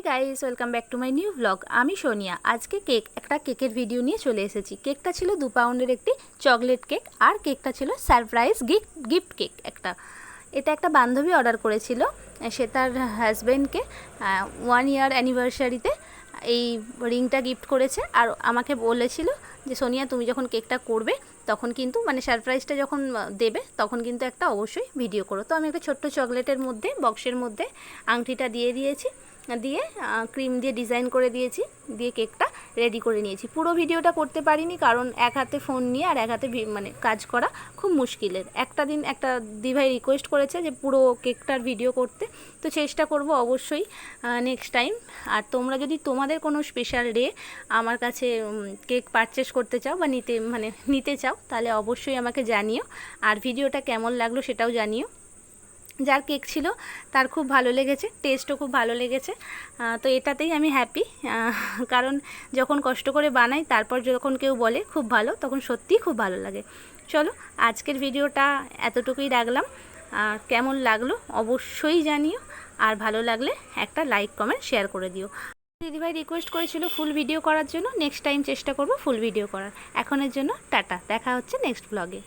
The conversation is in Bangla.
Guys, welcome back to my new blog. আমি সোনিয়া। আজকে একটা কেকের ভিডিও নিয়ে চলে এসেছি। কেকটা ছিল 2 পাউন্ডের একটি চকলেট কেক, আর কেকটা ছিল সারপ্রাইজ গিফট কেক একটা। এটা একটা বান্ধবী অর্ডার করেছিল, সে তার হাজব্যান্ডকে 1 ইয়ার অ্যানিভার্সারিতে এই রিংটা গিফট করেছে। আর আমাকে বলেছিল যে সোনিয়া, তুমি যখন কেকটা করবে তখন কিন্তু সারপ্রাইজটা যখন দেবে তখন কিন্তু একটা অবশ্যই ভিডিও করো। তো আমি একটা ছোট্ট চকলেটের মধ্যে বক্সের মধ্যে আংটিটা দিয়ে ক্রিম দিয়ে ডিজাইন করে দিয়েছি, দিয়ে কেকটা রেডি করে নিয়েছি। পুরো ভিডিওটা করতে পারিনি কারণ এক হাতে ফোন নিয়ে আর এক হাতে কাজ করা খুব মুশকিলের। একটা দিভাই রিকোয়েস্ট করেছে যে পুরো কেকটার ভিডিও করতে, তো চেষ্টা করব অবশ্যই নেক্সট টাইম। আর তোমরা যদি তোমাদের কোনো স্পেশাল ডে আমার কাছে কেক পারচেস করতে চাও বা নিতে চাও, তাহলে অবশ্যই আমাকে জানিও। আর ভিডিওটা কেমন লাগলো সেটাও জানিও। যার কেক ছিল তার খুব ভালো লেগেছে, টেস্টও খুব ভালো লেগেছে। তো এটাতেই আমি হ্যাপি, কারণ যখন কষ্ট করে বানাই তারপর যখন কেউ বলে খুব ভালো, তখন সত্যিই খুব ভালো লাগে। চলো, আজকের ভিডিওটা এতটুকুই রাখলাম। কেমন লাগলো অবশ্যই জানিও, আর ভালো লাগলে একটা লাইক কমেন্ট শেয়ার করে দিও। দিদিভাই রিকোয়েস্ট করেছিল ফুল ভিডিও করার জন্য, নেক্সট টাইম চেষ্টা করব ফুল ভিডিও করার। এখনের জন্য টাটা, দেখা হচ্ছে নেক্সট ব্লগে।